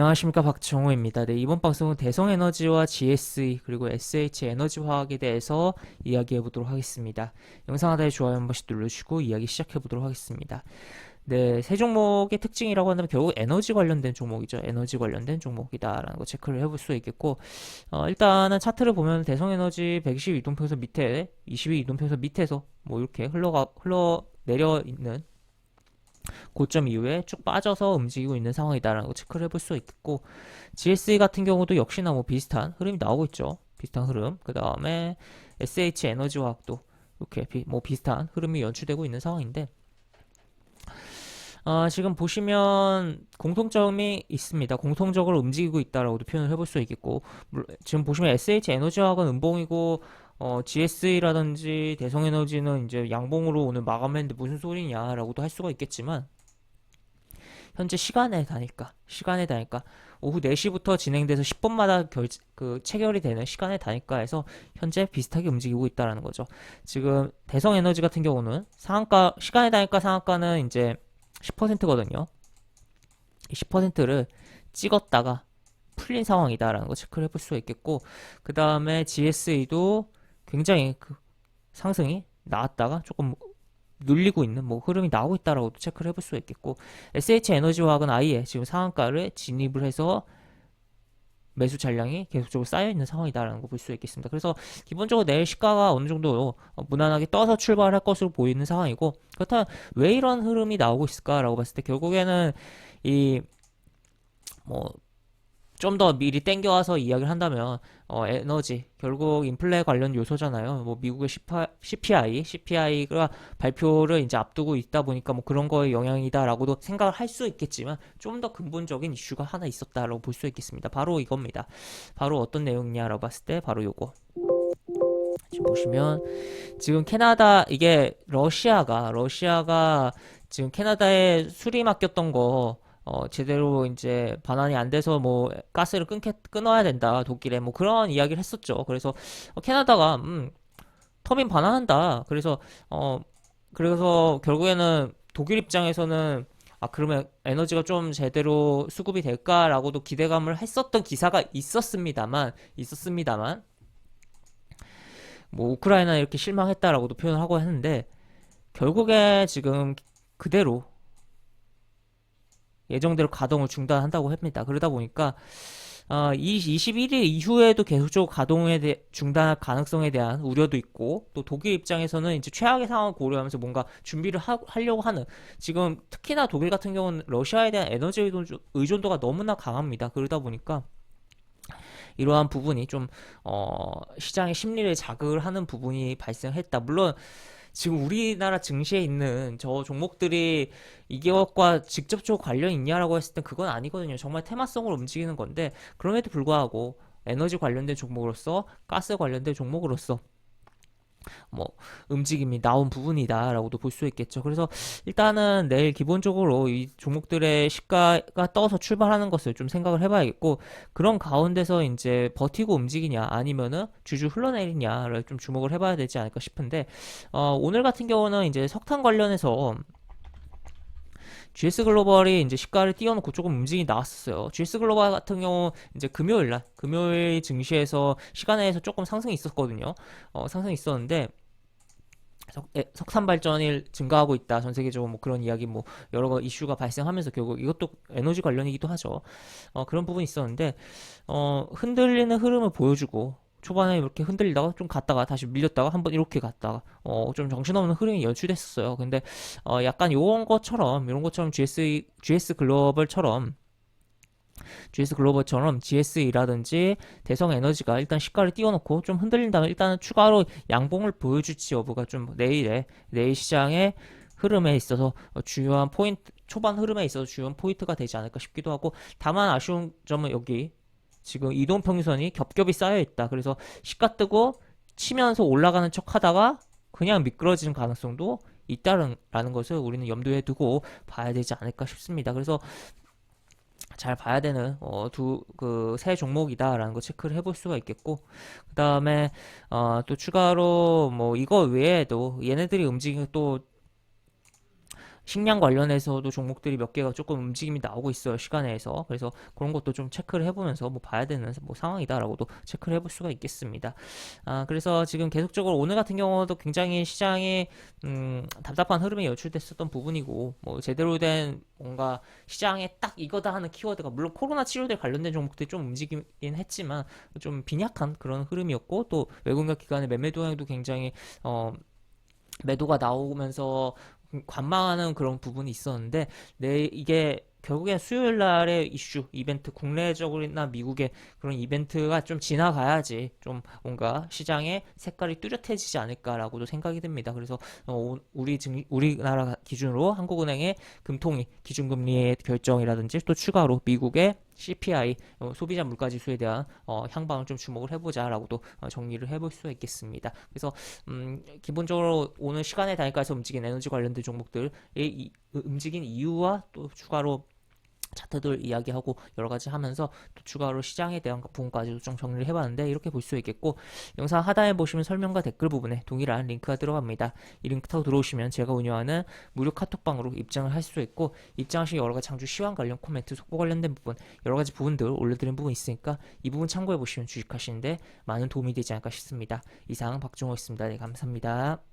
안녕하십니까, 박정호입니다. 네, 이번 방송은 대성에너지와 GSE 그리고 SH에너지화학에 대해서 이야기해 보도록 하겠습니다. 영상 하단에 좋아요 한 번씩 눌러주시고 이야기 시작해 보도록 하겠습니다. 네, 세 종목의 특징이라고 한다면 결국 에너지 관련된 종목이죠. 에너지 관련된 종목이다라는 거 체크를 해볼 수 있겠고, 일단은 차트를 보면 대성에너지 120 이동평선 밑에 22 이동평선 밑에서 뭐 이렇게 흘러 내려 있는 고점 이후에 쭉 빠져서 움직이고 있는 상황이다라는 거 체크를 해볼 수 있겠고, GSE 같은 경우도 역시나 뭐 비슷한 흐름이 나오고 있죠. 비슷한 흐름. 그 다음에 SH 에너지화학도 이렇게 뭐 비슷한 흐름이 연출되고 있는 상황인데, 지금 보시면 공통점이 있습니다. 공통적으로 움직이고 있다라고도 표현을 해볼 수 있겠고, 지금 보시면 SH 에너지화학은 음봉이고, GSE라든지 대성에너지는 이제 양봉으로 오늘 마감했는데 무슨 소리냐라고도 할 수가 있겠지만, 현재 시간의 단위가 오후 4시부터 진행돼서 10분마다 체결이 되는 시간의 단위가에서 현재 비슷하게 움직이고 있다라는 거죠. 지금 대성에너지 같은 경우는 상한가 시간의 단위가 상한가는 이제 10%거든요. 10%를 찍었다가 풀린 상황이다라는 거 체크를 해볼 수가 있겠고, 그 다음에 GSE도 굉장히 상승이 나왔다가 조금 눌리고 있는 뭐 흐름이 나오고 있다라고 체크를 해볼 수 있겠고, SH 에너지화학은 아예 지금 상한가를 진입을 해서 매수 잔량이 계속적으로 쌓여 있는 상황이다라는 거 볼 수 있겠습니다. 그래서 기본적으로 내일 시가가 어느 정도 무난하게 떠서 출발할 것으로 보이는 상황이고, 그렇다면 왜 이런 흐름이 나오고 있을까라고 봤을 때 결국에는 이 뭐 좀 더 미리 땡겨와서 이야기를 한다면, 에너지 결국 인플레 관련 요소잖아요. 뭐 미국의 CPI가 발표를 이제 앞두고 있다 보니까 뭐 그런 거의 영향이다라고도 생각을 할 수 있겠지만, 좀 더 근본적인 이슈가 하나 있었다라고 볼 수 있겠습니다. 바로 이겁니다. 바로 어떤 내용이냐라고 봤을 때 바로 요거. 지금 보시면 지금 캐나다, 이게 러시아가 지금 캐나다에 수리 맡겼던 거 제대로 이제 반환이 안 돼서 뭐 가스를 끊어야 된다, 독일에 뭐 그런 이야기를 했었죠. 그래서 캐나다가 터빈 반환한다. 그래서 결국에는 독일 입장에서는 그러면 에너지가 좀 제대로 수급이 될까라고도 기대감을 했었던 기사가 있었습니다만 뭐 우크라이나 이렇게 실망했다라고도 표현을 하고 했는데, 결국에 지금 그대로 예정대로 가동을 중단한다고 합니다. 그러다 보니까 21일 이후에도 계속적으로 중단할 가능성에 대한 우려도 있고, 또 독일 입장에서는 이제 최악의 상황을 고려하면서 뭔가 준비를 하려고 하는, 지금 특히나 독일 같은 경우는 러시아에 대한 에너지 의존도가 너무나 강합니다. 그러다 보니까 이러한 부분이 좀 시장의 심리를 자극을 하는 부분이 발생했다. 물론 지금 우리나라 증시에 있는 저 종목들이 이것과 직접적으로 관련이 있냐라고 했을 땐 그건 아니거든요. 정말 테마성으로 움직이는 건데, 그럼에도 불구하고 에너지 관련된 종목으로서, 가스 관련된 종목으로서 뭐 움직임이 나온 부분이다라고도 볼 수 있겠죠. 그래서 일단은 내일 기본적으로 이 종목들의 시가가 떠서 출발하는 것을 좀 생각을 해봐야겠고, 그런 가운데서 이제 버티고 움직이냐 아니면은 주주 흘러내리냐를 좀 주목을 해봐야 되지 않을까 싶은데, 오늘 같은 경우는 이제 석탄 관련해서 GS 글로벌이 이제 시가를 띄워놓고 조금 움직임이 나왔었어요. GS 글로벌 같은 경우 이제 금요일 증시에서 시간에서 조금 상승이 있었거든요. 상승이 있었는데 석탄 발전이 증가하고 있다, 전 세계적으로 뭐 그런 이야기, 뭐 여러 가 이슈가 발생하면서 결국 이것도 에너지 관련이기도 하죠. 그런 부분이 있었는데 흔들리는 흐름을 보여주고, 초반에 이렇게 흔들리다가 좀 갔다가 다시 밀렸다가 한번 이렇게 갔다가 좀 정신없는 흐름이 연출됐었어요. 근데 약간 이런 것처럼 GS글로벌처럼 GSE라든지 대성에너지가 일단 시가를 띄워놓고 좀 흔들린다면, 일단은 추가로 양봉을 보여줄지 여부가 좀 내일 시장의 흐름에 있어서 중요한 포인트, 초반 흐름에 있어서 중요한 포인트가 되지 않을까 싶기도 하고, 다만 아쉬운 점은 여기 지금 이동평선이 겹겹이 쌓여있다. 그래서 시가 뜨고 치면서 올라가는 척 하다가 그냥 미끄러지는 가능성도 있다라는 것을 우리는 염두에 두고 봐야 되지 않을까 싶습니다. 그래서 잘 봐야 되는 세 종목이다라는 거 체크를 해볼 수가 있겠고, 그 다음에 또 추가로 뭐 이거 외에도 얘네들이 움직이는 또 식량 관련해서도 종목들이 몇 개가 조금 움직임이 나오고 있어요, 시간에서. 그래서 그런 것도 좀 체크를 해보면서 뭐 봐야 되는 뭐 상황이다라고도 체크를 해볼 수가 있겠습니다. 그래서 지금 계속적으로 오늘 같은 경우도 굉장히 시장에 답답한 흐름에 연출됐었던 부분이고, 뭐 제대로 된 뭔가 시장에 딱 이거다 하는 키워드가, 물론 코로나 치료제 관련된 종목들이 좀 움직이긴 했지만 좀 빈약한 그런 흐름이었고, 또 외국인과 기관의 매매 동향도 굉장히 어, 매도가 나오면서 관망하는 그런 부분이 있었는데, 이게 결국엔 수요일 날의 이슈, 이벤트, 국내적으로나 미국의 그런 이벤트가 좀 지나가야지 좀 뭔가 시장의 색깔이 뚜렷해지지 않을까라고도 생각이 듭니다. 그래서 우리나라 기준으로 한국은행의 금통위 기준금리의 결정이라든지, 또 추가로 미국의 CPI, 소비자 물가지수에 대한 향방을 좀 주목을 해보자라고도 정리를 해볼 수 있겠습니다. 그래서 기본적으로 오늘 시간의 단위가에서 움직인 에너지 관련된 종목들의 움직인 이유와 또 추가로 차트들 이야기하고 여러 가지 하면서 또 추가로 시장에 대한 부분까지도 좀 정리를 해봤는데, 이렇게 볼 수 있겠고, 영상 하단에 보시면 설명과 댓글 부분에 동일한 링크가 들어갑니다. 이 링크 타고 들어오시면 제가 운영하는 무료 카톡방으로 입장을 할 수 있고, 입장 시 여러 가지 장주 시황 관련 코멘트, 속보 관련된 부분, 여러 가지 부분들 올려드린 부분 있으니까 이 부분 참고해 보시면 주식하시는데 많은 도움이 되지 않을까 싶습니다. 이상 박종호였습니다. 네, 감사합니다.